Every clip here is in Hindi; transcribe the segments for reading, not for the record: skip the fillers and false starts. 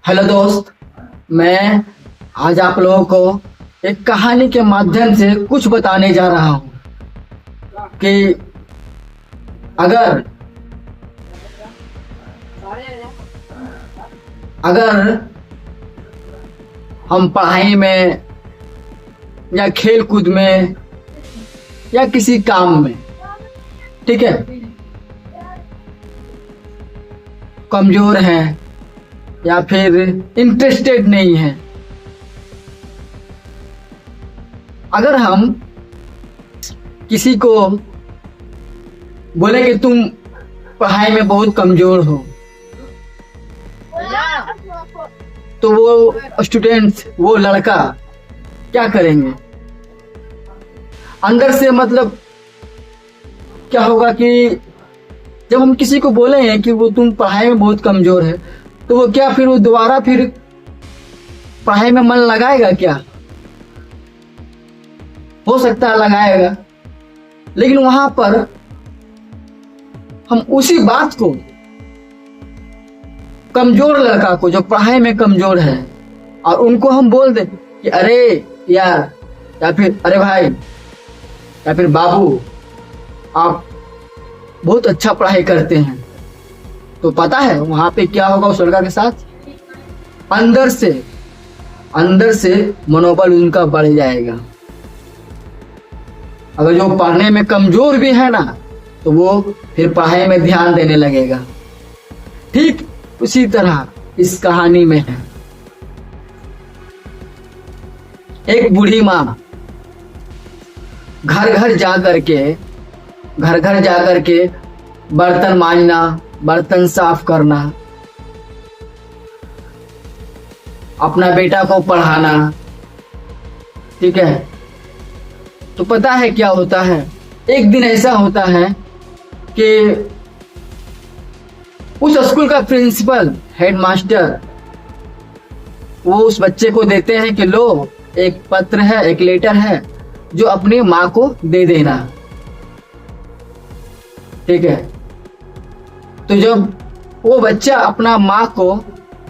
हेलो दोस्त, मैं आज आप लोगों को एक कहानी के माध्यम से कुछ बताने जा रहा हूँ कि अगर अगर हम पढ़ाई में या खेल कूद में या किसी काम में, ठीक है, कमजोर हैं या फिर इंटरेस्टेड नहीं है, अगर हम किसी को बोले कि तुम पढ़ाई में बहुत कमजोर हो, तो वो स्टूडेंट्स, वो लड़का क्या करेंगे? अंदर से मतलब क्या होगा कि जब हम किसी को बोले हैं कि वो तुम पढ़ाई में बहुत कमजोर है, तो वो क्या फिर वो दोबारा फिर पढ़ाई में मन लगाएगा? क्या हो सकता है लगाएगा, लेकिन वहां पर हम उसी बात को कमजोर लड़का को, जो पढ़ाई में कमजोर है, और उनको हम बोल दे कि अरे यार, या फिर अरे भाई, या फिर बाबू, आप बहुत अच्छा पढ़ाई करते हैं, तो पता है वहां पे क्या होगा उस लड़का के साथ? अंदर से मनोबल उनका बढ़ जाएगा। अगर जो पढ़ने में कमजोर भी है ना, तो वो फिर पढ़ाई में ध्यान देने लगेगा। ठीक उसी तरह इस कहानी में है। एक बूढ़ी माँ घर घर जा करके बर्तन मांजना, बर्तन साफ करना, अपना बेटा को पढ़ाना, ठीक है। तो पता है क्या होता है? एक दिन ऐसा होता है कि उस स्कूल का प्रिंसिपल, हेडमास्टर, वो उस बच्चे को देते हैं कि लो, एक पत्र है, एक लेटर है, जो अपनी माँ को दे देना, ठीक है। तो जब वो बच्चा अपना माँ को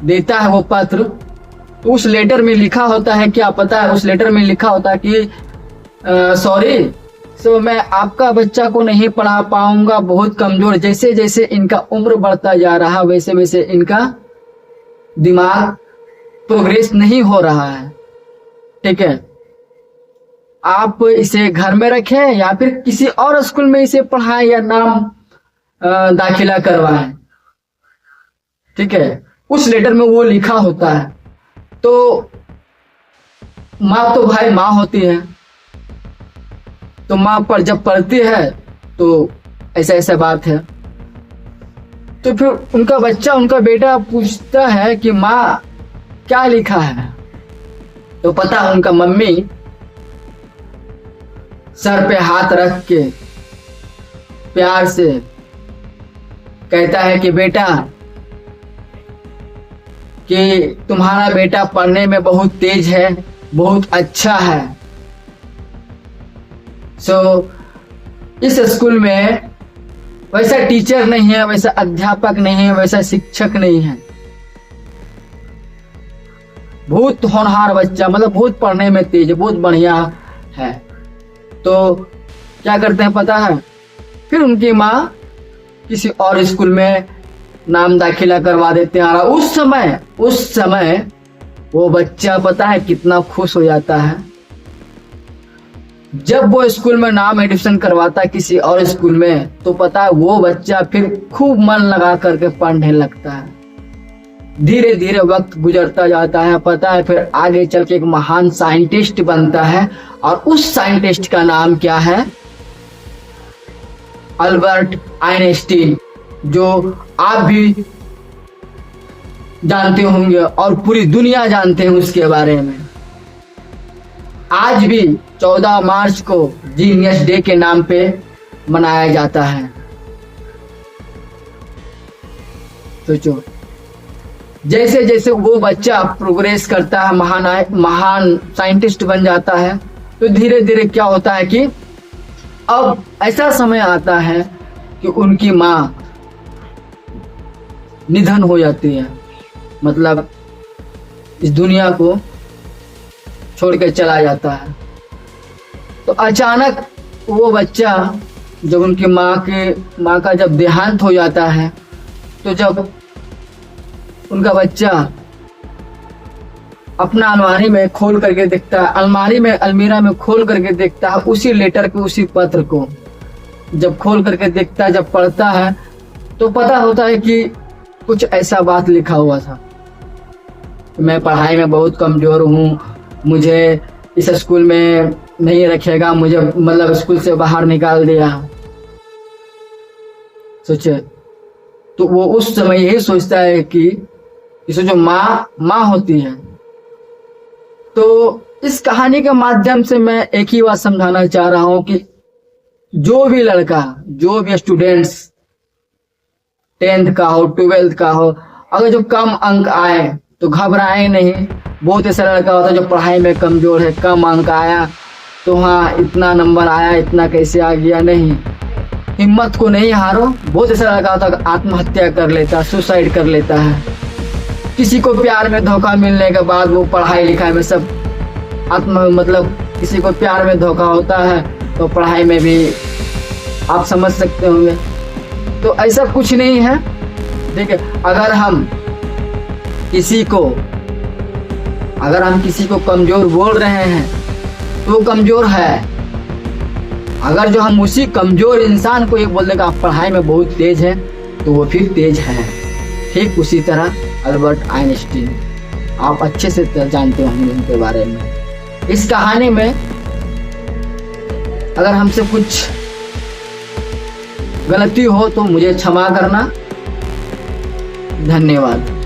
देता है वो पत्र, तो उस लेटर में लिखा होता है, क्या पता है? उस लेटर में लिखा होता है कि सॉरी, मैं आपका बच्चा को नहीं पढ़ा पाऊंगा, बहुत कमजोर, जैसे जैसे इनका उम्र बढ़ता जा रहा वैसे वैसे इनका दिमाग प्रोग्रेस नहीं हो रहा है, ठीक है। आप इसे घर में रखें या फिर किसी और स्कूल में इसे पढ़ाएं या नाम दाखिला करवाएं, ठीक है। उस लेटर में वो लिखा होता है। तो माँ तो भाई माँ होती है, तो माँ पर जब पढ़ती है तो ऐसा ऐसा बात है, तो फिर उनका बच्चा, उनका बेटा पूछता है कि माँ क्या लिखा है? तो पता है उनका मम्मी सर पे हाथ रख के प्यार से कहता है कि बेटा, कि तुम्हारा बेटा पढ़ने में बहुत तेज है, बहुत अच्छा है। इस स्कूल में वैसा टीचर नहीं है, वैसा अध्यापक नहीं है, वैसा शिक्षक नहीं है। बहुत होनहार बच्चा, मतलब बहुत पढ़ने में तेज है, बहुत बढ़िया है। तो क्या करते हैं पता है? फिर उनकी माँ किसी और स्कूल में नाम दाखिला करवा देते हैं। और उस समय वो बच्चा पता है कितना खुश हो जाता है? जब वो स्कूल में नाम एडमिशन करवाता है किसी और स्कूल में, तो पता है वो बच्चा फिर खूब मन लगा करके पढ़ने लगता है। धीरे धीरे वक्त गुजरता जाता है, पता है, फिर आगे चल के एक महान साइंटिस्ट बनता है। और उस साइंटिस्ट का नाम क्या है? अल्बर्ट आइंस्टीन, जो आप भी जानते होंगे और पूरी दुनिया जानते हैं उसके बारे में। आज भी 14 मार्च को जीनियस डे के नाम पे मनाया जाता है। सोचो, जैसे जैसे वो बच्चा प्रोग्रेस करता है, महान साइंटिस्ट बन जाता है, तो धीरे धीरे क्या होता है कि अब ऐसा समय आता है कि उनकी माँ निधन हो जाती है, मतलब इस दुनिया को छोड़ के चला जाता है। तो अचानक वो बच्चा जब उनकी माँ का जब देहांत हो जाता है, तो जब उनका बच्चा अपना अलमारी में खोल करके देखता है, अलमीरा में खोल करके देखता है उसी लेटर को, उसी पत्र को जब खोल करके देखता है, जब पढ़ता है, तो पता होता है कि कुछ ऐसा बात लिखा हुआ था, मैं पढ़ाई में बहुत कमजोर हूँ, मुझे इस स्कूल में नहीं रखेगा, मुझे मतलब स्कूल से बाहर निकाल दिया। सोचे तो वो उस समय यही सोचता है कि इसे जो माँ होती है। तो इस कहानी के माध्यम से मैं एक ही बात समझाना चाह रहा हूं कि जो भी लड़का, जो भी स्टूडेंट्स 10th का हो, 12th का हो, अगर जो कम अंक आए तो घबराए नहीं। बहुत ऐसा लड़का होता है जो पढ़ाई में कमजोर है, कम अंक आया तो हाँ इतना नंबर आया, इतना कैसे आ गया, नहीं, हिम्मत को नहीं हारो। बहुत ऐसा लड़का होता है आत्महत्या कर लेता है, सुसाइड कर लेता है। किसी को प्यार में धोखा मिलने के बाद वो पढ़ाई लिखाई में सब मतलब किसी को प्यार में धोखा होता है तो पढ़ाई में भी आप समझ सकते होंगे। तो ऐसा कुछ नहीं है। देखिए, अगर हम किसी को कमजोर बोल रहे हैं तो वो कमजोर है। अगर जो हम उसी कमजोर इंसान को ये बोल देगा आप पढ़ाई में बहुत तेज है तो वो फिर तेज है। ठीक उसी तरह अल्बर्ट आइंस्टीन, आप अच्छे से जानते होंगे उनके बारे में। इस कहानी में अगर हमसे कुछ गलती हो तो मुझे क्षमा करना। धन्यवाद।